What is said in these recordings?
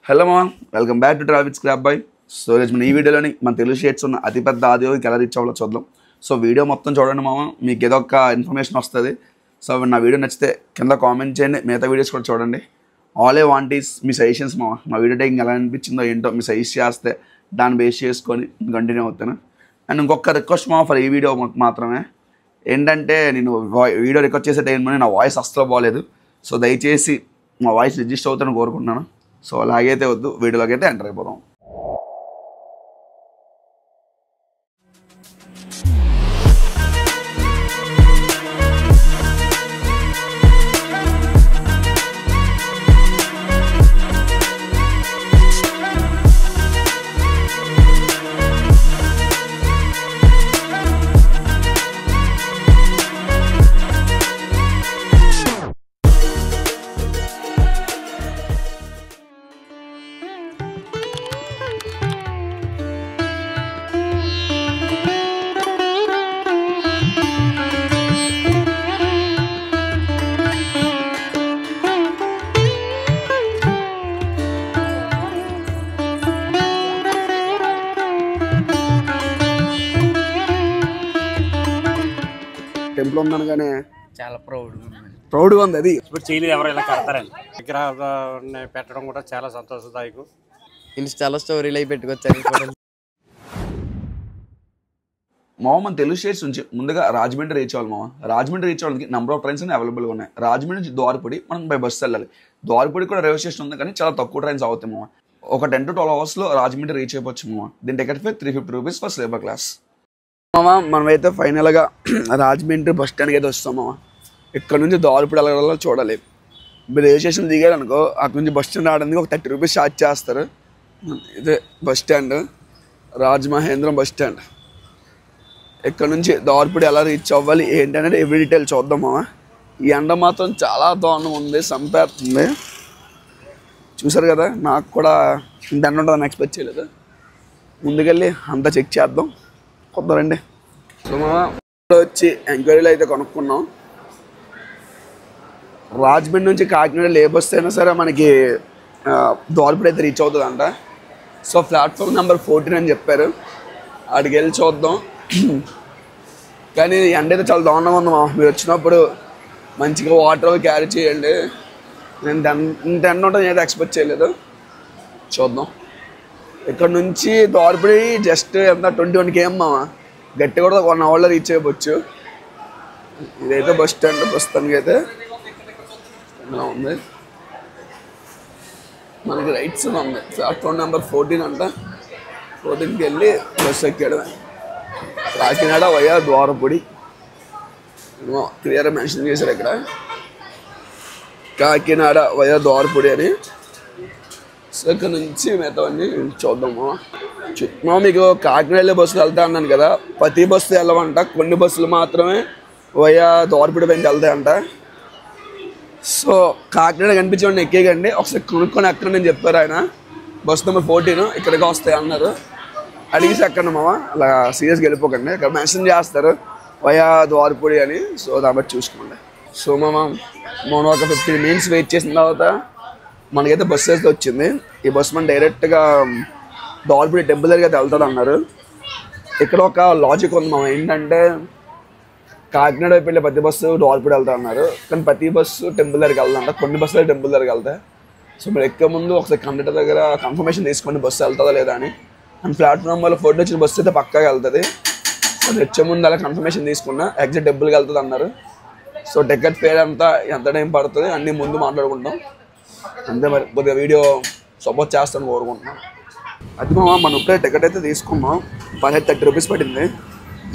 Hello మా welcome back to travel with scrap boy. So మన ఈ వీడియోలోని మన తెలుగు షేడ్స్ ఉన్న అతిపెద్ద ఆదియోగికి ఎలా రీచ్ అవ్వాలో చూద్దాం. సో వీడియో మొత్తం చూడండి మామ, మీకు ఏదో ఒక ఇన్ఫర్మేషన్ వస్తుంది. సో నా వీడియో నచ్చితే కింద కామెంట్ చేయండి, మిగతా వీడియోస్ కూడా చూడండి. All I want is me suggestions మామ. మా వీడియో టేకింగ్ ఎలా అనిపించిందో ఏంటో మీ సజెస్ట్ చేస్తే దాన్ని బేస్ చేసుకొని కంటిన్యూ అవుతాను. అండ్ ఇంకొక రిక్వెస్ట్ మామ ఫర్ ఈ వీడియో మాత్రమే ఏంటంటే, నేను వీడియో రికార్డ్ చేసే టైంలోనే నా వాయిస్ అస్సలు బాగోలేదు. సో దయచేసి మా వాయిస్ రిజిస్టర్ అవుతానని కోరుకుంటున్నాను. సో అలాగైతే వద్దు, వీడియోలోకి అయితే ఎంటర్ అయిపోదాం. టెంపుల్ ఉందనగానే చాలా ప్రౌడ్గా ఉంది. అది ఇప్పుడు చేయలేదు, ఎవరు ఇలా కడతారని విగ్రహాన్ని పెట్టడం కూడా చాలా సంతోషదాయకం. ఇన్స్టాలో స్టోరీలు అయి పెట్టుకొచ్చారు. మామ మన తెలుగు స్టేట్స్ నుంచి ముందుగా రాజమండ్రి రీచ్ అవ్వాలి మామ. రాజమండ్రి రీచ్ అవ్వడానికి నెంబర్ ఆఫ్ ట్రైన్స్ అన్ని అవైలబుల్గా ఉన్నాయి. రాజమండ్రి నుంచి ద్వారపూడి మనం బై బస్సు వెళ్ళాలి. ద్వారపూడి కూడా రైల్వే స్టేషన్ ఉంది, కానీ చాలా తక్కువ ట్రైన్స్ అవుతాయి మామ. ఒక 10 to 12 అవర్స్లో రాజమండ్రి రీచ్ అయిపోవచ్చు మామ. దీని ticket fair 350 rupees for sleeper class. మామ మనమైతే ఫైనల్గా రాజమండ్రి బస్ స్టాండ్కి అయితే వస్తాం మామ. ఇక్కడ నుంచి ద్వారపూడి వెళ్ళాలో చూడాలి. మీరు రైల్వే స్టేషన్ దిగారు అనుకో, అక్కడ నుంచి బస్ స్టాండ్ రావడానికి ఒక 30 రూపీస్ ఛార్జ్ చేస్తారు. ఇదే bus stand, Rajamahendram bus stand. ఇక్కడ నుంచి ద్వారపూడి ఎలా రీచ్ అవ్వాలి ఏంటనేది ఎవ్రీ డీటెయిల్ చూద్దాం మామ. ఈ ఎండ మాత్రం చాలా దారుణం ఉంది, సంపేస్తుంది. చూసారు కదా, నాకు కూడా ఇంత ఎండ ఉంటుందని ఎక్స్పెక్ట్ చేయలేదు. ముందుకెళ్ళి అంతా చెక్ చేద్దాం, కొద్దారండి. సో మామ వచ్చి ఎంక్వైరీలు అయితే కొనుక్కున్నాం. రాజమండ్రి నుంచి కాకినాడ ఏ బస్ అయినా సరే మనకి ద్వారపూడి అయితే రీచ్ అవుతుందంట. సో ప్లాట్ఫామ్ నెంబర్ 14 అని చెప్పారు, అక్కడికి వెళ్ళి చూద్దాం. కానీ ఎండ అయితే చాలా దారుణంగా ఉంది మామ. మీరు వచ్చినప్పుడు మంచిగా వాటర్ క్యారీ చేయండి. నేను ఇంత ఎండ ఉంటుంది అయితే ఎక్స్పెక్ట్ చేయలేదు. చూద్దాం. ఇక్కడ నుంచి ద్వారపూడి జస్ట్ ఎంత 21 km మామ. గట్టి కూడా 1 అవర్లో రీచ్ అయిపోవచ్చు. ఇదైతే బస్ స్టాండ్ ప్రస్తుతానికి అయితే ఇలా ఉంది. మనకి రైట్స్ ఉంది. ప్లాట్ఫామ్ నెంబర్ 14 అంట. 14కి వెళ్ళి బస్సు ఎక్కడమే. కాకినాడ వయా ద్వారపూడి క్లియర్గా మెన్షన్ చేశారు ఇక్కడ, కాకినాడ వయా ద్వారపూడి అని. సో ఇక్కడ నుంచి మిగతావన్నీ చూద్దాము. మీకు కాకినాడ వెళ్ళే బస్సులు వెళ్తా అన్నాను కదా, ప్రతి బస్సు వెళ్ళమంట. కొన్ని బస్సులు మాత్రమే వయా ద్వారపూడి పైన వెళ్తాయంట. సో కాకినాడ కనిపించండి, ఎక్కేయండి. ఒకసారి కొనుక్కొని ఎక్కడ నేను చెప్పారు ఆయన. బస్సు నెంబర్ 14 ఇక్కడికి వస్తాయి అన్నారు. అడిగేసి ఎక్కండి మామ, అలా సీరియస్గా వెళ్ళిపోకండి. ఇక్కడ మెన్షన్ చేస్తారు వయా ద్వారపూడి అని. సో దాన్ని బట్టి చూసుకోండి. సో మనం ఒక 15 minutes వెయిట్ చేసిన తర్వాత మనకైతే బస్సు అయితే వచ్చింది. ఈ బస్సు మనం డైరెక్ట్గా ద్వారపూడి టెంపుల్ దగ్గరికి అయితే వెళ్తుంది అన్నారు. ఇక్కడ ఒక లాజిక్ ఉంది మామ, ఏంటంటే కాకినాడ వైపు వెళ్ళే ప్రతి బస్సు ద్వారపూడి వెళ్తా అన్నారు, కానీ ప్రతి బస్సు టెంపుల్ దగ్గరికి వెళ్తాంట. కొన్ని బస్సులు టెంపుల్ దగ్గరికి వెళ్తాయి. సో మీరు ఎక్కే ముందు ఒకసారి కండక్టర్ దగ్గర కన్ఫర్మేషన్ తీసుకోండి బస్సు వెళ్తుందా లేదా అని. అండ్ ప్లాట్ఫామ్ వల్ల 14 వచ్చిన బస్సు అయితే పక్కాగా వెళ్తుంది. సో వచ్చే ముందు అలా కన్ఫర్మేషన్ తీసుకున్నా ఎగ్జాక్ట్ టెంపుల్కి వెళ్తుంది అన్నారు. సో టికెట్ ఫేర్ అంతా ఎంత టైం పడుతుంది అన్నీ ముందు మాట్లాడుకుంటాం. అంతే మరి, కొద్దిగా వీడియో సపోర్ట్ చేస్తాను కోరుకుంటున్నాం. అది మామ మనం ఇప్పుడే టికెట్ అయితే తీసుకున్నాం. 30 రూపీస్ పడింది.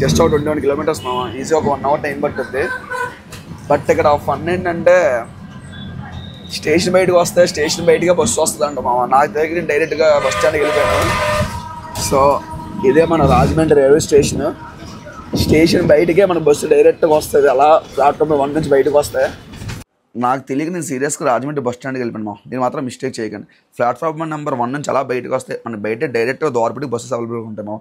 జస్ట్ ఒక 21 kilometers మామ. ఈజీ ఒక 1 hour టైం పట్టుద్ది. బట్ ఇక్కడ ఫన్ ఏంటంటే స్టేషన్ బయటకు వస్తే స్టేషన్ బయటగా బస్సు వస్తుంది అంట మామ. నాకు దగ్గర డైరెక్ట్గా బస్ స్టాండ్కి వెళ్ళిపోయాను. సో ఇదే మన రాజమండ్రి రైల్వే స్టేషన్. స్టేషన్ బయటకే మన బస్సు డైరెక్ట్గా వస్తుంది. అలా ప్లాట్ఫామ్ 1 నుంచి బయటకు వస్తాయి. నాకు తెలియక నేను సీరియస్గా రాజమండ్రి బస్ స్టాండ్కి వెళ్ళిపోయాను మామ. దీన్ని మాత్రం మిస్టేక్ చేయకండి. ప్లాట్ఫామ్ నెంబర్ 1 నుంచి అలా బయటకు వస్తే మన బయట డైరెక్ట్గా ద్వారపూడికి బస్సెస్ అవైలబుల్గా ఉంటాయి మామ.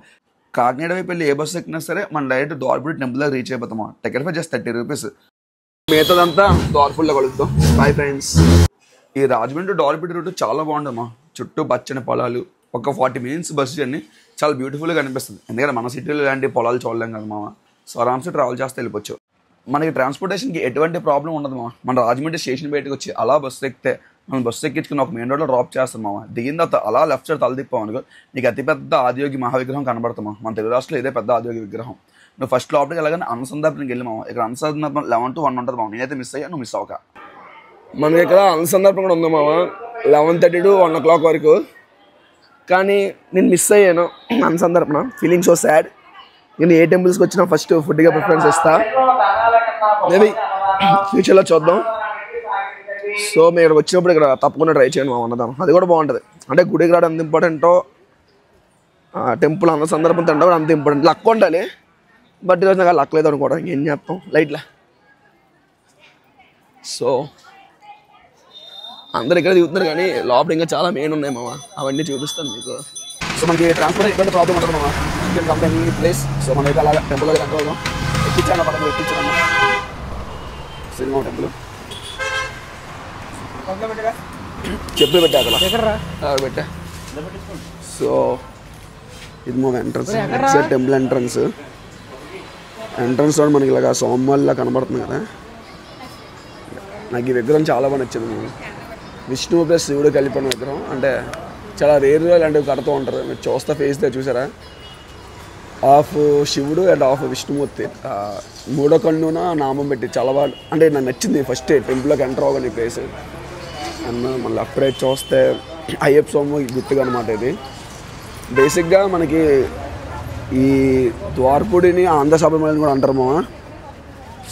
కాకినాడ వైపు వెళ్ళి ఏ బస్సు ఎక్కినా సరే మనం డైరెక్ట్ ద్వారపూడి టెంపుల్ దగ్గర రీచ్ అయిపోతాం. Ticket for just 30 rupees. మిగతాదంతా ద్వారపూడిలో కలుగుతాం. Bye friends. ఈ రాజమండ్రి ద్వారపూడి రూట్ చాలా బాగుందమ్మా, చుట్టూ పచ్చని పొలాలు, ఒక 40 మినిట్స్ బస్సు జర్నీ చాలా బ్యూటిఫుల్గా కనిపిస్తుంది. ఎందుకంటే మన సిటీలో ఇలాంటి పొలాలు చూడలేం కదా మామ. సో ఆరామ్స్ ట్రావెల్ చేస్తే వెళ్ళిపోవచ్చు. మనకి ట్రాన్స్పోర్టేషన్కి ఎటువంటి ప్రాబ్లం ఉండదు మామ. మన రాజమండ్రి స్టేషన్ బయటకు వచ్చి అలా బస్సు ఎక్కితే మనం బస్సు ఎక్కించుకుని ఒక మెయిన్ రోడ్లో డ్రాప్ చేస్తాం మామ. దిగిన తర్వాత అలా లెఫ్ట్ సైడ్ తలదిప్పాం అనుకో నీకు అతిపెద్ద ఆదియోగి మహావిగ్రహం కనబడతామా. మన తెలుగు రాష్ట్రంలో ఇదే పెద్ద ఆదియోగి విగ్రహం. నువ్వు ఫస్ట్ లోపలికి వెళ్ళగానే అనుసంధానానికి వెళ్ళి మామ. ఇక్కడ అనుసంధానం 11 to 1 ఉంటుంది మామ. నేనైతే మిస్ అయ్యా, నువ్వు మిస్ అవ్వక. మనకి ఇక్కడ అనుసంధానం కూడా ఉంది మామ 11:30 to 1 o'clock వరకు. కానీ నేను మిస్ అయ్యాను అనుసంధానం. Feeling so sad. నేను ఏ టెంపుల్స్కి వచ్చినా ఫస్ట్ ఫుడ్గా ప్రిఫరెన్స్ ఇస్తా. మేబీ ఫ్యూచర్లో చూద్దాం. సో మీరు ఇక్కడ వచ్చినప్పుడు ఇక్కడ తప్పకుండా ట్రై చేయండి మా అన్నదానం. అది కూడా బాగుంటుంది. అంటే గుడికి రావడం ఎంత ఇంపార్టెంటో టెంపుల్ అన్న సందర్భం తింటాం అంత ఇంపార్టెంట్. లక్ ఉండాలి, బట్ ఈరోజు నాకు లక్ లేదు అనుకోవడం. ఏం చేస్తాం లైట్లా. సో అందరు ఇక్కడ దిగుతున్నారు కానీ లోపల ఇంకా చాలా మెయిన్ ఉన్నాయి మామ. అవన్నీ చూపిస్తాను మీకు. సో మనకి ట్రాన్స్పోర్ట్ ఎటువంటి ప్రాబ్లం ఉంటుంది మామ. Company place. సో మన అయితే అలాగా టెంపుల్ దగ్గర కంట్రోల్ ఎక్కించాను పక్కన ఎక్కించాను సినిమా టెంపుల్. చెప్పులు పెట్టా అక్కడ పెట్టా. సో ఇది మా ఎంట్రన్స్, టెంపుల్ ఎంట్రన్స్. ఎంట్రన్స్ లో మనకి ఇలాగా సోమవారిలా కనబడుతుంది కదా. నాకు ఈ విగ్రహం చాలా బాగా నచ్చింది మేము. విష్ణువు ప్లస్ శివుడు కలిపిన విగ్రహం. అంటే చాలా రేరుగా ఇలాంటివి కడుతూ ఉంటారు. మీరు చూస్తా ఫేస్ దే చూసారా. హాఫ్ శివుడు అండ్ హాఫ్ విష్ణుమూర్తి, మూడో కన్నున నామం పెట్టి చాలా బాగా. అంటే నాకు నచ్చింది ఫస్ట్ టెంపుల్లోకి ఎంటర్ అవ్వగానే ప్లేస్. అండ్ మళ్ళీ అప్పుడే చూస్తే అయ్యప్ప స్వామి గుర్తుగా అనమాట. ఇది బేసిక్గా మనకి ఈ ద్వారపుడిని ఆంధ్ర శబరిమలని కూడా అంటారు మామ.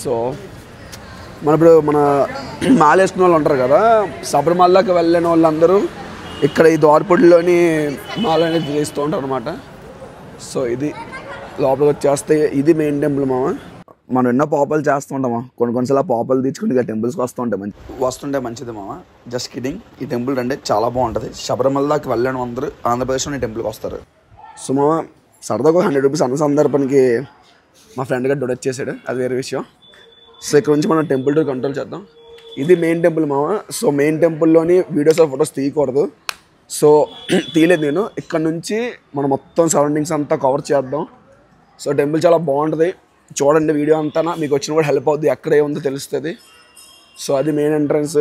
సో ఇప్పుడు మన మాల వేసుకున్న వాళ్ళు ఉంటారు కదా, శబరిమలకి వెళ్ళిన వాళ్ళందరూ ఇక్కడ ఈ ద్వారపుడిలోని మాల అనేది చేస్తూ ఉంటారు అనమాట. సో ఇది లోపలికి వచ్చేస్తే ఇది మెయిన్ టెంపుల్ మామ. మనం ఎన్నో పాపాలు చేస్తూ ఉంటామా. కొన్నిసార్లు పాపాలు తీర్చుకుంటే ఇక టెంపుల్స్కి వస్తుంటే మంచిది మామ. Just kidding. ఈ టెంపుల్ అంటే చాలా బాగుంటుంది. శబరిమల దాకా వెళ్ళిన అందరూ ఆంధ్రప్రదేశ్లో ఈ టెంపుల్కి వస్తారు. సో మామ సరదాగా 100 రూపీస్ అన్న సందర్భానికి మా ఫ్రెండ్ గారు డొనేట్ చేశాడు. అది వేరే విషయం. సో ఇక్కడ నుంచి మనం టెంపుల్ టూర్ కంట్రోల్ చేద్దాం. ఇది మెయిన్ టెంపుల్ మామ. సో మెయిన్ టెంపుల్లోని వీడియోస్ ఫొటోస్ తీయకూడదు. సో తీయలేదు నేను. ఇక్కడ నుంచి మనం మొత్తం సరౌండింగ్స్ అంతా కవర్ చేద్దాం. సో టెంపుల్ చాలా బాగుంటుంది. చూడండి వీడియో అంతా. మీకు వచ్చిన కూడా హెల్ప్ అవుతుంది. ఎక్కడ ఏముందో తెలుస్తుంది. సో అది మెయిన్ ఎంట్రన్స్.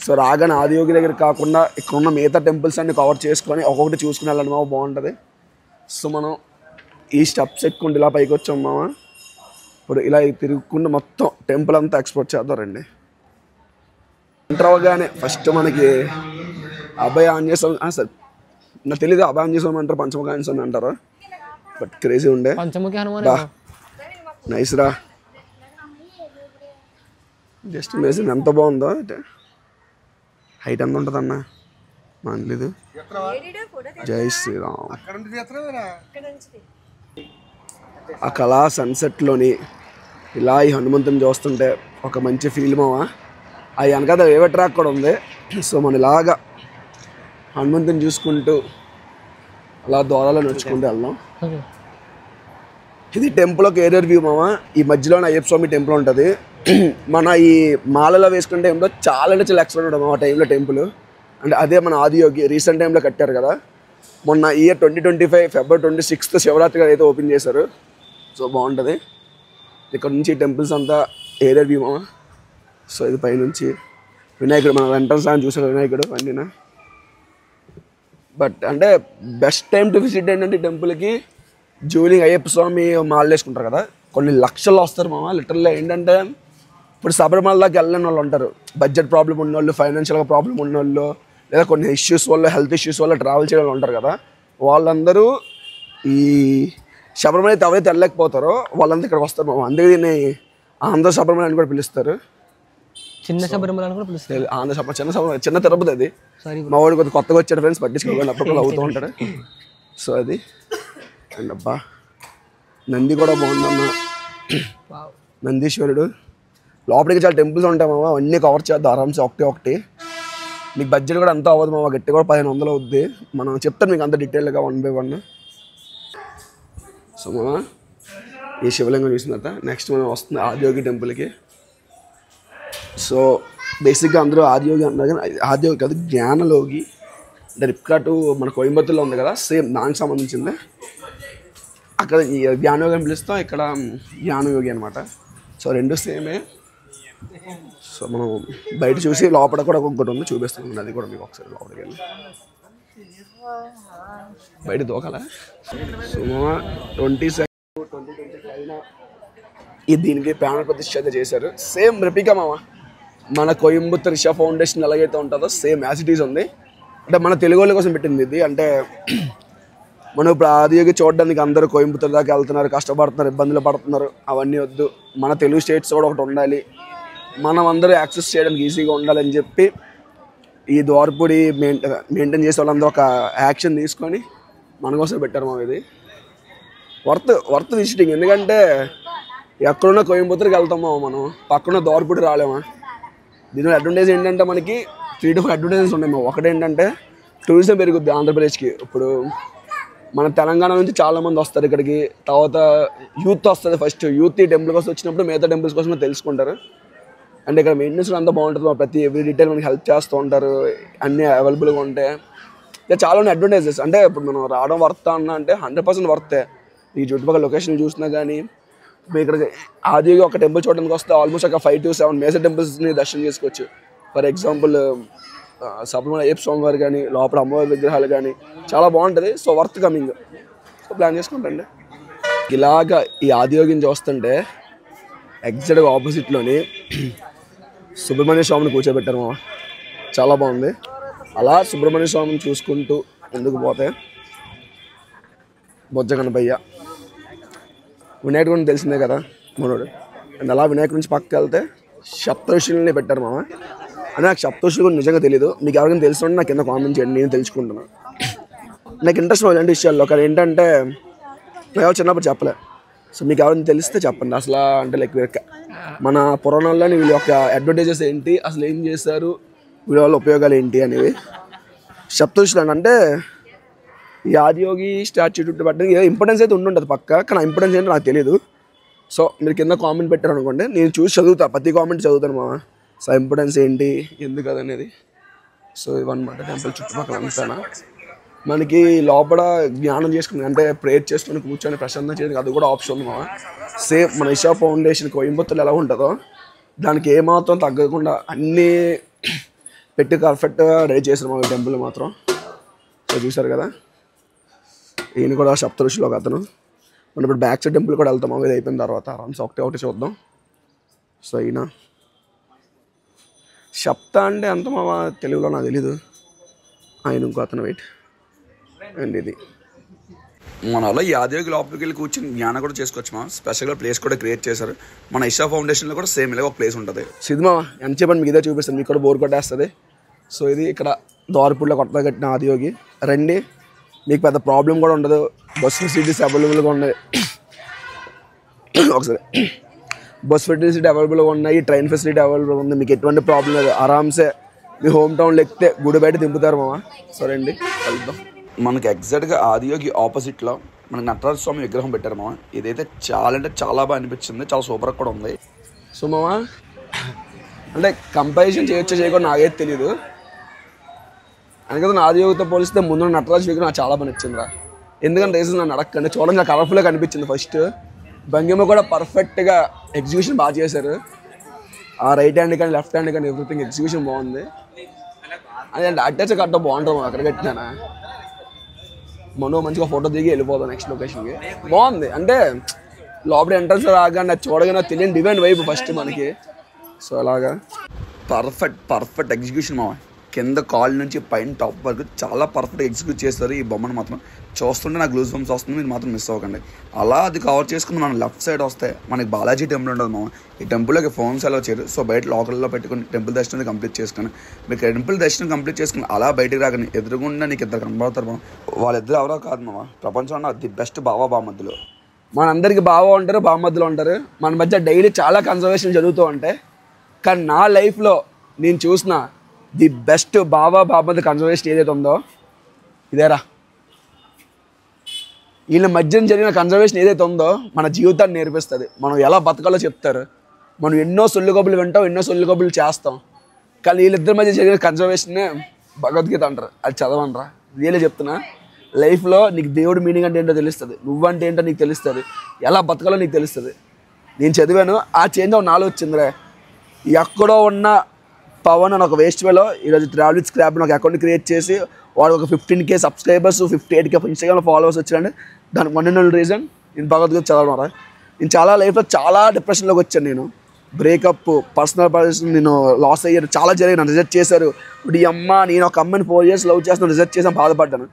సో రాగానే ఆదియోగి దగ్గర కాకుండా ఇక్కడ ఉన్న మిగతా టెంపుల్స్ అన్ని కవర్ చేసుకొని ఒక్కొక్కటి చూసుకుని వెళ్ళండి మామ. బాగుంటుంది. సో మనం ఈ స్టెప్స్ ఎక్కుండి ఇలా పైకి వచ్చాం మామ. ఇప్పుడు ఇలా తిరుగుకుండా మొత్తం టెంపుల్ అంతా ఎక్స్ప్లోర్ చేద్దాం రండి. ఎంటర్ అవ్వగానే ఫస్ట్ మనకి అభయ ఆంజనేయ స్వామి. సార్ నాకు తెలీదు అభయ ఆంజనేయ స్వామి అంటారు, పంచముఖ ఆంజనేయ స్వామి అంటారు. బట్ క్రేజీ ఉండే. నైస్ రా. జస్ట్ ఇమేజిన్ ఎంత బాగుందో. అంటే హైట్ ఎంత ఉంటుంది అన్న మనకు తెలీదు. జై శ్రీరామ్. ఆ కళా సన్సెట్లోని ఇలా ఈ హనుమంతుని చూస్తుంటే ఒక మంచి ఫీల్ మావా. ఆ వెనకాల వేవ ట్రాక్ కూడా ఉంది. సో మనం ఇలాగా హనుమంతుని చూసుకుంటూ అలా దూరాలు నడుచుకుంటూ వెళ్దాం. ఇది టెంపుల్ ఒక ఏరియర్ వ్యూ మామ. ఈ మధ్యలోనే అయ్యప్ప స్వామి టెంపుల్ ఉంటుంది. మన ఈ మాలలో వేసుకునే టైంలో చాలా అంటే చాలా ఎక్స్పెక్ట్ ఉంటుంది ఆ టైంలో టెంపుల్. అంటే అదే మన ఆదియోగి రీసెంట్ టైంలో కట్టారు కదా. మొన్న ఇయర్ 2025 February 26th శివరాత్రి అయితే ఓపెన్ చేశారు. సో బాగుంటుంది. ఇక్కడ నుంచి టెంపుల్స్ అంతా ఏరియర్ వ్యూ మామ. సో ఇది పైనుంచి వినాయకుడు మన ఎంట్రన్స్ అని చూసారు వినాయకుడు అన్నీనా. బట్ అంటే బెస్ట్ టైం టు విజిట్ ఏంటంటే టెంపుల్కి జూలింగ్ అయ్యప్ప స్వామి మాలలు వేసుకుంటారు కదా, కొన్ని లక్షల్లో వస్తారు మామ. లిటరల్గా ఏంటంటే ఇప్పుడు శబరిమల దాకా వెళ్ళని వాళ్ళు ఉంటారు. బడ్జెట్ ప్రాబ్లం ఉన్నోళ్ళు, ఫైనాన్షియల్గా ప్రాబ్లం ఉన్నోళ్ళు, లేదా కొన్ని ఇష్యూస్ వల్ల హెల్త్ ఇష్యూస్ వల్ల ట్రావెల్ చేయడం ఉంటారు కదా, వాళ్ళందరూ ఈ శబరిమల అయితే ఎవరైతే వెళ్ళలేకపోతారో వాళ్ళంతా ఇక్కడికి వస్తారు మామ. అందుకే దీన్ని ఆంధ్ర శబరిమల అని కూడా పిలుస్తారు. చిన్న శబరిమల అని కూడా పిలుస్తారు. ఆంధ్ర శబరిమల, చిన్న శబరిమల, చిన్న తిరుపతి అది. మా వాడు కొద్దిగా కొత్తగా వచ్చాడు ఫ్రెండ్స్, పట్టించుకోవాలి అప్పుడు అవుతూ ఉంటాడు. సో అది అండ్ అబ్బా నంది కూడా బాగుందన్న. నందీశ్వరుడు లోపలికి చాలా టెంపుల్స్ ఉంటాయి మామ. అన్నీ కవర్ చేద్దాం ఆరామ్సే ఒకటి. మీకు బడ్జెట్ కూడా అంతా అవ్వదు మామ. గట్టి కూడా 1500 అవుద్ది. మనం చెప్తాను మీకు అంత డీటెయిల్గా 1 by 1. సో మామ ఈ శివలింగం చూసిన తర్వాత నెక్స్ట్ మనం వస్తుంది ఆదియోగి టెంపుల్కి. సో బేసిక్గా అందరూ ఆదియోగి అంటారు కానీ ఆదియోగి కాదు, జ్ఞానలోగి. అంటే రిప్కాటు మన కోయంబత్తూర్లో ఉంది కదా, సేమ్ దానికి సంబంధించింది. అక్కడ ఈ జ్ఞానయోగి అని పిలుస్తాం, ఇక్కడ జ్ఞానయోగి అనమాట. సో రెండు సేమే. సో మనం బయట చూసి లోపల కూడా ఇంకోటి ఉంది, చూపిస్తాం. అది కూడా మీకు ఒకసారి లోపలికి వెళ్ళి బయట దూకాలా. సో 2025 ఇది దీనికి ప్రాణ ప్రతిష్ఠ అయితే చేశారు. సేమ్ రెప్లికా మామ, మన కోయంబత్తూర్ ఇషా ఫౌండేషన్ ఎలాగైతే ఉంటుందో సేమ్ యాజ్ ఇట్ ఈజ్ ఉంది. అంటే మన తెలుగు వాళ్ళ కోసం పెట్టింది ఇది. అంటే మనం ఇప్పుడు ఆదియోగి చూడడానికి అందరూ కోయంబత్తూర్ దాకా వెళ్తున్నారు, కష్టపడుతున్నారు, ఇబ్బందులు పడుతున్నారు. అవన్నీ వద్దు, మన తెలుగు స్టేట్స్ కూడా ఒకటి ఉండాలి, మనం అందరూ యాక్సెస్ చేయడానికి ఈజీగా ఉండాలని చెప్పి ఈ ద్వారపూడి మెయింటైన్ చేసే వాళ్ళందరూ ఒక యాక్షన్ తీసుకొని మన కోసం పెట్టారు మా. ఇది వర్త్ విజిటింగ్. ఎందుకంటే ఎక్కడున్న కోయంబత్తూర్కి వెళ్తామో మనం, పక్కన ద్వారపూడి రాలేమా. దీనివల్ల అడ్వాంటేజ్ ఏంటంటే మనకి 3 to 4 అడ్వాంటేజెస్ ఉన్నాయి. ఒకటేంటంటే టూరిజం పెరుగుద్ది ఆంధ్రప్రదేశ్కి. ఇప్పుడు మన తెలంగాణ నుంచి చాలామంది వస్తారు ఇక్కడికి. తర్వాత యూత్ వస్తుంది. ఫస్ట్ యూత్ ఈ టెంపుల్ కోసం వచ్చినప్పుడు మిగతా టెంపుల్స్ కోసమే తెలుసుకుంటారు. అంటే ఇక్కడ మెయింటెనెన్స్ అంతా బాగుంటుంది. ప్రతి ఎవ్రీ డీటెయిల్ మనకి హెల్ప్ చేస్తూ ఉంటారు, అన్నీ అవైలబుల్గా ఉంటాయి. ఇంకా చాలా ఉన్నాయి అడ్వాంటేజెస్. అంటే ఇప్పుడు మనం రావడం వర్త్ అన్నా అంటే 100% వర్తే. ఈ చుట్టుపక్కల లొకేషన్ చూసినా కానీ ఇప్పుడు ఇక్కడ ఆదిగా ఒక టెంపుల్ చూడడానికి వస్తే ఆల్మోస్ట్ ఒక 5 to 7 మేజర్ టెంపుల్స్ని దర్శనం చేసుకోవచ్చు. ఫర్ ఎగ్జాంపుల్ సబ్రమణ అయ్యప్ప స్వామి వారు కానీ, లోపల అమ్మవారి విగ్రహాలు కానీ చాలా బాగుంటుంది. So worth coming. So plan చేసుకుంటండి. ఇలాగా ఈ ఆదియోగిని చూస్తుంటే ఎగ్జాక్ట్గా ఆపోజిట్లోని సుబ్రహ్మణ్య స్వామిని కూర్చోబెట్టారు మామ. చాలా బాగుంది. అలా సుబ్రహ్మణ్య స్వామిని చూసుకుంటూ ముందుకు పోతే బొజ్జ కనపయ్య, వినాయకుడు గురించి తెలిసిందే కదా మనోడు. అండ్ అలా వినాయకుడి నుంచి పక్కకి వెళ్తే సప్తఋషుల్ని పెట్టారు మామ. అని నాకు సప్తఋషులు కూడా నిజంగా తెలీదు. మీకు ఎవరికైనా తెలుసుంటే నాకు కింద కామెంట్ చేయండి, నేను తెలుసుకుంటున్నాను. నాకు ఇంట్రెస్ట్ ఇలాంటి విషయాల్లో. కానీ ఏంటంటే నాకు ఎవరు చిన్నప్పుడు చెప్పలే. సో మీకు ఎవరైనా తెలిస్తే చెప్పండి. అసలు అంటే లైక్ మన పురాణాల్లోని వీళ్ళ యొక్క అడ్వాంటేజెస్ ఏంటి, అసలు ఏం చేశారు, వీళ్ళ వల్ల ఉపయోగాలు ఏంటి అనేవి. సప్తఋషులు అంటే ఈ ఆదియోగి స్టాచ్యూ చుట్టూ పెట్టడానికి ఏదో ఇంపార్టెన్స్ అయితే ఉండుంటుంది పక్క. కానీ ఆ ఇంపార్టెన్స్ ఏంటో నాకు తెలియదు. సో మీరు కింద కామెంట్ పెట్టారు అనుకోండి, నేను చూసి చదువుతా, ప్రతి కామెంట్ చదువుతాను మామ. సో ఇంపార్టెన్స్ ఏంటి, ఎందుకు అనేది. సో ఇవన్నమాట టెంపుల్ చుట్టుపక్కల అంతానా. మనకి లోపల జ్ఞానం చేసుకుని అంటే ప్రేయర్ చేసుకుని కూర్చొని ప్రశాంతం చేయడానికి అది కూడా ఆప్షన్ ఉంది మామ. సేమ్ మన ఇషా ఫౌండేషన్ కోయంబత్తూర్లో ఎలా ఉంటుందో దానికి ఏమాత్రం తగ్గకుండా అన్నీ పెట్టి పర్ఫెక్ట్గా రెడీ చేశారు మా టెంపుల్ మాత్రం. సో చూసారు కదా, ఈయన కూడా సప్తఋషిలో ఒక అతను. మనం ఇప్పుడు బ్యాక్ సైడ్ టెంపుల్ కూడా వెళ్తాం. ఇది అయిపోయిన తర్వాత ఆరామ్స్ ఒకటి చూద్దాం. సో ఈయన సప్త అంటే అంత మా తెలుగులో నాకు తెలీదు. ఆయన ఇంకో అతను వెయిట్. అండ్ ఇది మన వల్ల ఈ ఆదియోగి లోపలికి వెళ్ళి కూర్చొని జ్ఞానం కూడా చేసుకోవచ్చు మా. స్పెషల్గా ప్లేస్ కూడా క్రియేట్ చేశారు. మన ఇషా ఫౌండేషన్లో కూడా సేమ్ ఇలాగ ఒక ప్లేస్ ఉంటుంది. సిద్ధమా ఎంత చెప్పండి, మీకు ఇదే చూపిస్తాను, మీకు కూడా బోర్ కొట్టేస్తుంది. సో ఇది ఇక్కడ ద్వారపూడిలో కొత్తగా కట్టిన ఆదియోగి. రండి, మీకు పెద్ద ప్రాబ్లం కూడా ఉండదు. బస్ ఫెసిలిటీస్ అవైలబుల్గా ఉన్నాయి. ఒకసారి బస్ ఫెసిలిటీ అవైలబుల్గా ఉన్నాయి, ట్రైన్ ఫెసిలిటీ అవైలబుల్గా ఉంది. మీకు ఎటువంటి ప్రాబ్లం లేదు. ఆరామ్సే మీ హోమ్ టౌన్లో ఎక్కితే గుడి బయట దింపుతారు మామ. సరే అండి, కలుద్దాం. మనకి ఎగ్జాక్ట్గా ఆదియోగి ఆపోజిట్లో మనకి నటరాజ స్వామి విగ్రహం పెట్టారు మామ. ఇదైతే చాలా అంటే చాలా బాగా అనిపించింది, చాలా సూపర్గా కూడా ఉంది. సో మామ అంటే కంపారిజన్ చేయొచ్చో చేయకుండా నాకైతే తెలీదు. అందుకని ఆదియోగితో పోలిస్తే ముందు నటరాజు విగ్రహం నాకు చాలా బాగా నచ్చిందిరా. ఎందుకంటే రీజన్ నన్ను అడగండి, చూడండి కలర్ఫుల్గా కనిపించింది. ఫస్ట్ భంగిమ కూడా పర్ఫెక్ట్గా ఎగ్జిక్యూషన్ బాగా చేశారు. ఆ రైట్ హ్యాండ్ కానీ లెఫ్ట్ హ్యాండ్ కానీ ఎవ్రీథింగ్ ఎగ్జిక్యూషన్ బాగుంది. అదే అటాచ్ కట్ట బాగుంటుంది. అక్కడ కట్టినానా మనం మంచిగా ఫోటో దిగి వెళ్ళిపోతాం నెక్స్ట్ లొకేషన్కి. బాగుంది. అంటే లోపల ఎంట్రన్స్ రాగానే చూడగానే తెలియని డివైన్ వైపు ఫస్ట్ మనకి. సో అలాగా పర్ఫెక్ట్ ఎగ్జిక్యూషన్ మామ. కింద కాల్ నుంచి పైన టాప్ వరకు చాలా పర్ఫెక్ట్గా ఎగ్జిక్యూట్ చేస్తారు. ఈ బొమ్మను మాత్రం చూస్తుంటే నాకు గ్లూస్ బంప్స్ వస్తుంది. మీరు మాత్రం మిస్ అవ్వకండి. అలా అది కవర్ చేసుకుని మనం లెఫ్ట్ సైడ్ వస్తే మనకి బాలాజీ టెంపుల్ ఉంటుంది మామ. ఈ టెంపుల్లోకి ఫోన్స్ అలా చేయరు. సో బయట లోకల్లో పెట్టుకుని టెంపుల్ దర్శనం కంప్లీట్ చేసుకుని మీకు టెంపుల్ దర్శనం కంప్లీట్ చేసుకుని అలా బయటికి రాకని ఎదురుగుండా నీకు ఇద్దరు కనబడతారు మామ. వాళ్ళిద్దరు ఎవరో కాదు మామ, ప్రపంచంలో ది బెస్ట్ బావా బామద్దులు. మనందరికీ బావా ఉంటారు, బామద్దులు ఉంటారు. మన మధ్య డైలీ చాలా కన్సర్వేషన్ జరుగుతూ ఉంటాయి. కానీ నా లైఫ్లో నేను చూసిన ది బెస్ట్ బావా బామద్దు కన్సర్వేషన్ ఏదైతే ఉందో ఇదేరా. వీళ్ళ మధ్యన జరిగిన కన్సర్వేషన్ ఏదైతే ఉందో మన జీవితాన్ని నేర్పిస్తుంది. మనం ఎలా బతకాలో చెప్తారు. మనం ఎన్నో సొల్లు కబులు వింటాం, ఎన్నో సొల్లు కబులు చేస్తాం. కానీ వీళ్ళిద్దరి మధ్య జరిగిన కన్సర్వేషనే భగవద్గీత అంటారు, అది చదవనరా. రియలే చెప్తున్నా, లైఫ్లో నీకు దేవుడు మీనింగ్ అంటే ఏంటో తెలుస్తుంది, నువ్వంటే ఏంటో నీకు తెలుస్తుంది, ఎలా బతకాలో నీకు తెలుస్తుంది. నేను చదివాను, ఆ చేంజ్ నాలో వచ్చిందిరే. ఎక్కడో ఉన్న పవన్ అని ఒక వేస్ట్ వేలో ఈరోజు ట్రావెల్ స్క్రాప్ అని ఒక అకౌంట్ క్రియేట్ చేసి వాడు ఒక 15K subscribers 58K Instagram followers వచ్చారండి. దానికి వన్ రీజన్ నేను భగవద్గీత చదవడం. నేను చాలా లైఫ్లో చాలా డిప్రెషన్లోకి వచ్చాను. నేను బ్రేకప్, పర్సనల్ పర్సన్, నేను లాస్ అయ్యాను, చాలా జరిగాను, రిజెక్ట్ చేశారు. ఇప్పుడు ఈ అమ్మ నేను ఒక అమ్మని 4 years లవ్ చేస్తాను, రిజెక్ట్ చేసాను, బాధపడ్డాను.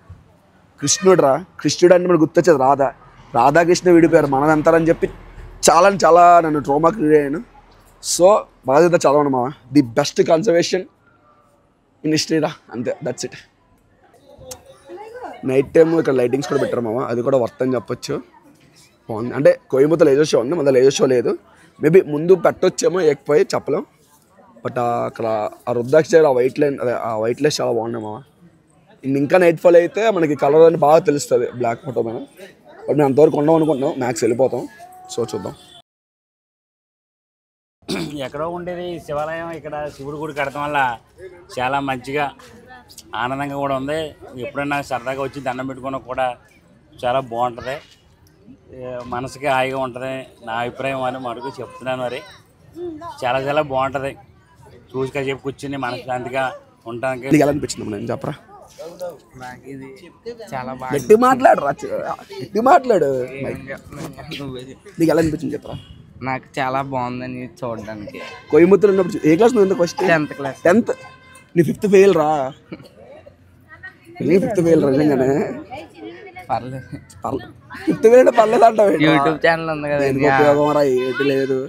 కృష్ణుడు అంటే మనకు గుర్తొచ్చేది రాధాకృష్ణ విడిపోయారు, మనం ఎంతారని చెప్పి చాలా నన్ను ట్రోమా క్రియేట్ అయ్యాను. సో భగవద్గీత చదవను మావా, ది బెస్ట్ కన్సర్వేషన్ ఇన్ హిస్టరీరా, అంతే, దట్స్ ఇట్. నైట్ టైం ఇక్కడ లైటింగ్స్ కూడా పెట్టారు మావా, అది కూడా వర్త్ అని చెప్పొచ్చు. బాగుంది. అంటే కోయంబత్తూర్ లేజర్ షో ఉంది, మళ్ళీ లేజర్ షో లేదు. మేబీ ముందు పెట్టొచ్చేమో, ఎక్కిపోయి చెప్పలేం. బట్ అక్కడ ఆ రుద్రాక్ష ఆ వైట్ లైన్, అదే ఆ వైట్ లైన్ చాలా బాగున్నాయి మావా. ఇంకా నైట్ ఫాల్ అయితే మనకి కలర్ అని బాగా తెలుస్తుంది బ్లాక్ ఫోటో మీద. బట్ మేము అంతవరకు ఉందాం అనుకుంటున్నాం, మ్యాక్స్ వెళ్ళిపోతాం. సో చూద్దాం. ఎక్కడో ఉండేది శివాలయం, ఇక్కడ శివుడు గుడి కడటం వల్ల చాలా మంచిగా ఆనందంగా కూడా ఉంది. ఎప్పుడైనా సరదాగా వచ్చి దండం పెట్టుకున్నా కూడా చాలా బాగుంటుంది, మనసుకి హాయిగా ఉంటుంది. నా అభిప్రాయం అని మటుకు చెప్తున్నాను. మరి చాలా బాగుంటుంది, చూసి కాసేపు కూర్చుని మనశ్శాంతిగా ఉండడానికి. నీకు ఎలా అనిపించింది నేను చెప్పరా? నాకు ఇది చాలా బాగా గట్టి మాట్లాడరా, గట్టి మాట్లాడు. నీకు ఎలా అనిపించింది చెప్పరా? నాకు చాలా బాగుందని చూడడానికి. కోయంబత్తూర్ ఉన్నప్పుడు ఏ క్లాస్ నువ్వు? First 10th class. 10th. నీ 5th ఫెయిల్ రా, నీ 5th ఫెయిల్ రా నిజంగానే. పర్లేదు, 5th ఫెయిల్ అంటే పర్లేదు అంటావు. యూట్యూబ్ ఛానల్ ఉంది కదా, ఉపయోగం రా, ఏంటి లేదు.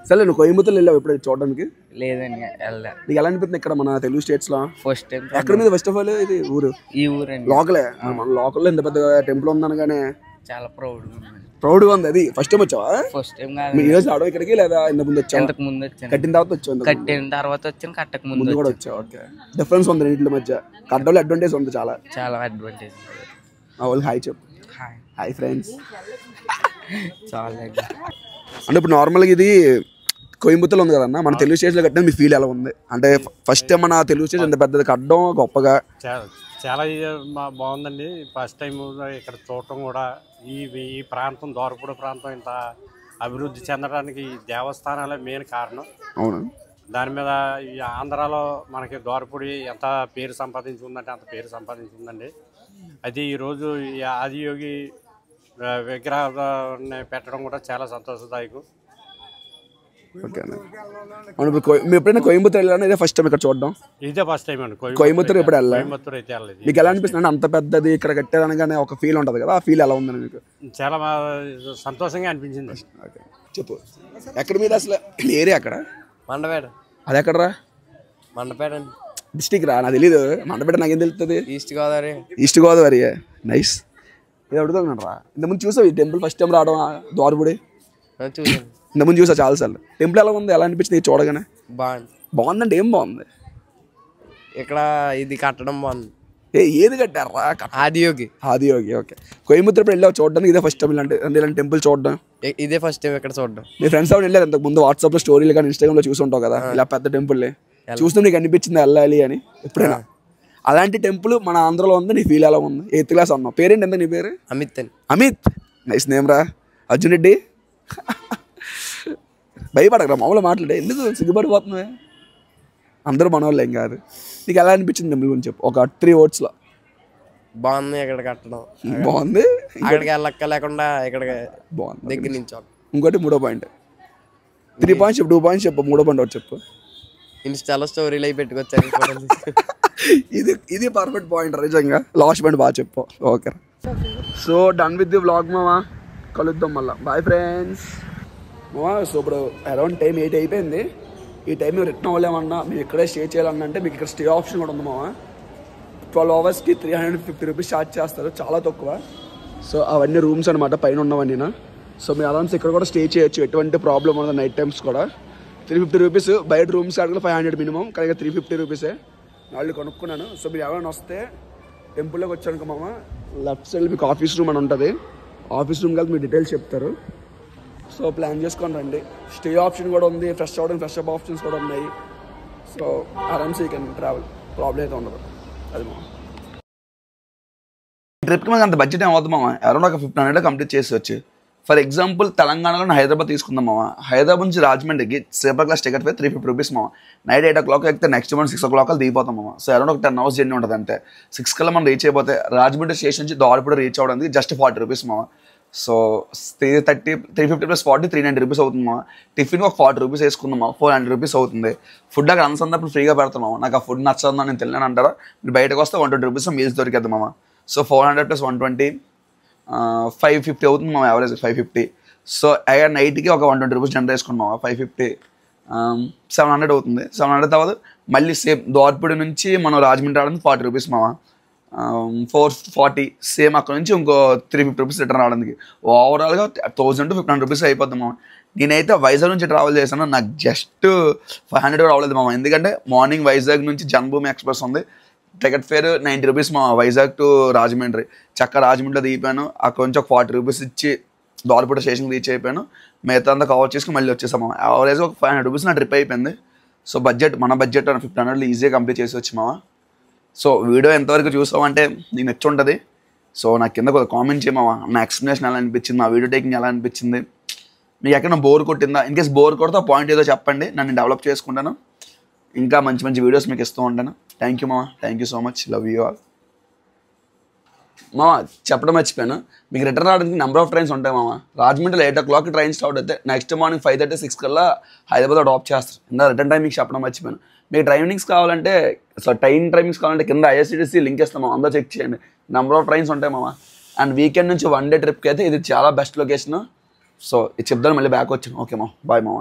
సరే నువ్వు కోయంబత్తూర్ వెళ్ళావు ఎప్పుడు చూడడానికి? లేదండి వెళ్ళా. నీకు ఎలా అనిపిస్తుంది ఇక్కడ మన తెలుగు స్టేట్స్ లో? First time. ఎక్కడ మీద ఫస్ట్ ఆఫ్ ఆల్ ఇది ఊరు? ఈ ఊరండి, లోకలే. మన లోకల్లో ఇంత పెద్ద టెంపుల్ ఉందనగానే చాలా ప్రౌడ్గా ఉంది. అది ఫస్ట్ టైం వచ్చావా? ఫస్ట్ టైం మీ ఈరోజు ఆడో ఇక్కడికి, లేదా ఇంత ముందు వచ్చావు? ఇంతకు ముందు వచ్చాను. కట్టిన తర్వాత వచ్చావు? కట్టిన తర్వాత వచ్చాను, కట్టక ముందు కూడా వచ్చావు. ఓకే, డిఫరెన్స్ ఉంది రెండింటి మధ్య. కట్టడంలో అడ్వాంటేజ్ ఉంది చాలా అడ్వాంటేజ్. వాళ్ళు హాయ్ చెప్పు. Hi hi friends. చాలా అంటే ఇప్పుడు నార్మల్గా ఇది కోయంబత్తూర్లో ఉంది కదన్నా, మన తెలుగు స్టేట్స్లో కట్టిన మీ ఫీల్ ఎలా ఉంది? అంటే ఫస్ట్ టైం మన తెలుగు స్టేట్ ఎంత పెద్దది కట్టడం గొప్పగా చాలా బాగుందండి. ఫస్ట్ టైం ఇక్కడ చూడటం కూడా. ఈ ప్రాంతం, దోరపూడి ప్రాంతం ఇంత అభివృద్ధి చెందడానికి ఈ దేవస్థానాలే మెయిన్ కారణం. అవును. దాని మీద ఈ ఆంధ్రాలో మనకి దోరపూడి ఎంత పేరు సంపాదించుకుందంటే అంత పేరు సంపాదించుకుందండి. అది ఈరోజు ఈ ఆదియోగి విగ్రహాన్ని పెట్టడం కూడా చాలా సంతోషదాయకం. ఓకేనా. మీరు ఎప్పుడైనా కోయంబత్తూర్ వెళ్ళాలని? ఇదే ఫస్ట్ టైం ఇక్కడ చూడడం? ఇదే ఫస్ట్ టైం అండి కోయంబత్తూర్. ఎప్పుడు వెళ్ళాలి? కోయంబత్తూర్ అయితే వెళ్ళలేదు. మీకు ఎలా అనిపిస్తుంది? అంటే అంత పెద్దది ఇక్కడ కట్టారనగానే ఒక ఫీల్ ఉంటుంది కదా, ఆ ఫీల్ ఎలా ఉందని మీకు? చాలా సంతోషంగా అనిపించింది. ఓకే చెప్పు, ఎక్కడ మీద అసలు ఏరియా? అక్కడ మండపేట. అది ఎక్కడరా? మండపేట డిస్టిక్ రా, నాకు తెలీదు. మండపేట నాకేం తెలుస్తుంది? East Godavari. East Godavari. Nice. ఇది అడుగుతున్నాను రా, ఇంతకుముందు చూసావు ఈ టెంపుల్ ఫస్ట్ టైం రావడం దోరపూడి? చూసాను, ఇంతకుముందు చూసా చాలాసార్లు. టెంపుల్ ఎలా ఉంది, ఎలా అనిపించింది చూడగానే? బాగుంది. బాగుందంటే ఏం బాగుంది? ఇక్కడ ఇది కట్టడం బాగుంది. ఏది కట్టారా? ఆదియోగి. ఆదియోగి. ఓకే. కోయంబత్తూర్ ఇప్పుడు వెళ్ళావు చూడడానికి? ఇదే ఫస్ట్ టైం ఇలాంటి టెంపుల్ చూడడం? ఇదే ఫస్ట్ టైం ఇక్కడ చూడడం. మీ ఫ్రెండ్స్ ఎవరు వెళ్ళారు ఇంతకు ముందు? వాట్సాప్లో స్టోరీలు కానీ ఇన్స్టాగ్రామ్లో చూసి ఉంటావు కదా, ఇలా పెద్ద టెంపుల్లే చూస్తే నీకు అనిపించింది వెళ్ళాలి అని ఎప్పుడైనా? అలాంటి టెంపుల్ మన ఆంధ్రలో ఉంది, నీ ఫీల్ ఎలా ఉంది? 8th క్లాస్ అన్నావు. పేరేంటి? ఎంత నీ పేరు? అమిత్. అమిత్. నైస్ నేమ్ రా. అర్జున్ రెడ్డి. భయపడకరా, మామూలు మాట్లాడే, ఎందుకు సిగ్గుపడిపోతున్నావే? అందరూ మనవాళ్ళు ఏం కాదు. నీకు ఎలా అనిపించింది టెంపుల్ గురించి చెప్పు ఒక 3 wordsలో. బాగుంది ఇక్కడ కట్టడం. బాగుంది. అక్కడికి వెళ్ళక్క లేకుండా ఇక్కడ బాగుంది. దగ్గర నుంచి. ఇంకోటి 3వ పాయింట్. 3 points చెప్పు, 2 points చెప్పు, 3వ పాయింట్ ఒకటి చెప్పు. ఇన్స్టాలో స్టోరీలు అవి పెట్టుకొచ్చాను. ఇది పర్ఫెక్ట్ పాయింట్ నిజంగా. లాస్ట్ పాయింట్ బాగా చెప్పు. Okay. So done with the vlog మామా, కలుద్దాం మళ్ళీ. Bye friends. మామా సో ఇప్పుడు అరౌండ్ టైం 8 అయిపోయింది. ఈ టైం మేము రిటర్న్ అవ్వలేమన్నా, మేము ఇక్కడే స్టే చేయాలన్నంటే మీకు ఇక్కడ స్టే ఆప్షన్ కూడా ఉంది మామా. 12 hours-కి 350 rupees ఛార్జ్ చేస్తారు, చాలా తక్కువ. సో అవన్నీ రూమ్స్ అనమాట, పైన ఉన్నవన్నీనా. సో మీరు ఆరామ్స్ ఇక్కడ కూడా స్టే చేయొచ్చు, ఎటువంటి ప్రాబ్లం ఉండదు. నైట్ టైమ్స్ కూడా 350 rupees. బయట రూమ్స్ అడిగితే 500 మినిమం, కానీ 350 rupees వాళ్ళు కొనుక్కున్నాను. సో మీరు ఎవరైనా వస్తే టెంపుల్లోకి వచ్చాను మామ, లెఫ్ట్ సైడ్ మీకు ఆఫీస్ రూమ్ అని ఉంటుంది. ఆఫీస్ రూమ్ కలిపి మీ డీటెయిల్స్ చెప్తారు. సో ప్లాన్ చేసుకొని రండి. స్టే ఆప్షన్ కూడా ఉంది, ఫ్రెష్ అవ్వడం, ఫ్రెష్ అప్ ఆప్షన్స్ కూడా ఉన్నాయి. సో ఆరామ్స్ యూ కెన్ ట్రావెల్, ప్రాబ్లం అయితే ఉండదు. అది మా ట్రిప్కి మనకు అంత బడ్జెట్ ఏం అవుతుంది మామ, అరౌండ్ ఒక 1500 కంప్లీట్ చేసి. ఫర్ ఎగ్జాంపుల్ తెలంగాణలో హైదరాబాద్ తీసుకుందాం మామ, హైదరాబాద్ నుంచి రాజమండ్రికి sleeper class ticket fair 350 rupees మామ. నైట్ 8 o'clock ఎక్కితే నెక్స్ట్ మార్నింగ్ 6 o'clock దిగిపోతాం మామ. సో అరౌండ్ ఒక 10 hours జర్నీ ఉంటుంది. అంటే 6 కల్లా మనం రీచ్ అయిపోతే రాజమండ్రి స్టేషన్ నుంచి దారిపూడి రీచ్ అవ్వడానికి జస్ట్ 40 రూపీస్ మామ. సో 350 + 40 390 రూపీస్ అవుతుంది మామ. టిఫిన్కి ఒక 40 రూపీస్ వేసుకుందాం మామ, 400 రూపీస్ అవుతుంది. ఫుడ్ అక్కడ అనుసంధానప్పుడు ఫ్రీగా పెడతాం మామ. నాకు ఆ ఫుడ్ నచ్చదు నేను తెలియని అంటారా, మీరు బయటకు వస్తే 120 రూపీస్ మీల్స్ దొరికేద్దాం మామ. సో 400 + 120 550 అవుతుంది మామ, యావరేజ్ 550. సో అయ్యా నైట్కి ఒక 120 రూపీస్ జనరేట్ చేసుకున్నాం, 550 700 అవుతుంది. 700 తర్వాత మళ్ళీ సేమ్ దోర్పూడి నుంచి మనం రాజమండ్రి రావడానికి 40 రూపీస్ మామ, 440. సేమ్ అక్కడ నుంచి ఇంకో 350 రూపీస్ రిటర్న్ రావడానికి. ఓవరాల్గా 1000 to 1500 రూపీస్ అయిపోద్ది మామ. నేనైతే వైజాగ్ నుంచి ట్రావెల్ చేశాను, నాకు జస్ట్ 500 కూడా అవ్వలేదు మామ. ఎందుకంటే మార్నింగ్ వైజాగ్ నుంచి జన్మభూమి ఎక్స్ప్రెస్ ఉంది, టికెట్ ఫేర్ 90 రూపీస్ మా, వైజాగ్ టు రాజమండ్రి. చక్క రాజమండ్రిలో దిగిపోయాను, అక్కడ నుంచి ఒక 40 రూపీస్ ఇచ్చి దోరపూట స్టేషన్కి రీచ్ అయిపోయాను. మిగతా అంతా కవర్ చేసుకుని మళ్ళీ వచ్చేసాము. యావరేజ్ ఒక 500 రూపీస్ నా ట్రిప్ అయిపోయింది. సో మన బడ్జెట్ 1500 ఈజీగా కంప్లీట్ చేసి వచ్చి మామ. సో వీడియో ఎంతవరకు చూసామంటే నీకు నచ్చి ఉంటుంది. సో నాకు కింద కొద్దిగా కామెంట్ చేయమావా, నా ఎక్స్ప్లెనేషన్ ఎలా అనిపించింది, నా వీడియో టేకింగ్ ఎలా అనిపించింది, మీకు ఎక్కడైనా బోర్ కొట్టిందా, ఇన్ కేస్ బోర్ కొడితే ఆ పాయింట్ ఏదో చెప్పండి, నన్ను డెవలప్ చేసుకుంటాను, ఇంకా మంచి మంచి వీడియోస్ మీకు ఇస్తూ ఉంటాను. థ్యాంక్ యూ మామ, thank you so much, love you all. మామ చెప్పడం మర్చిపోయాను, మీకు రిటర్న్ రావడానికి నెంబర్ ఆఫ్ ట్రైన్స్ ఉంటాయి మామ. రాజమండ్రిలో 8 o'clock ట్రైన్ స్టార్ట్ అయితే నెక్స్ట్ మార్నింగ్ 5:30 6 కల్లా హైదరాబాద్లో డ్రాప్ చేస్తారు. ఇంకా రిటర్న్ టైం మీకు చెప్పడం మర్చిపోయాను. మీకు టైమింగ్స్ కావాలంటే ట్రైన్ టైమింగ్స్ కావాలంటే కింద IRCTC లింక్ ఇస్తాం, అందరూ చెక్ చేయండి. నెంబర్ ఆఫ్ ట్రైన్స్ ఉంటాయి మామ. అండ్ వీకెండ్ నుంచి 1 day ట్రిప్కి అయితే ఇది చాలా బెస్ట్ లొకేషన్. సో ఇది చెప్తాను, మళ్ళీ బ్యాక్ వచ్చాను. ఓకే మామ, బాయ్ మామ.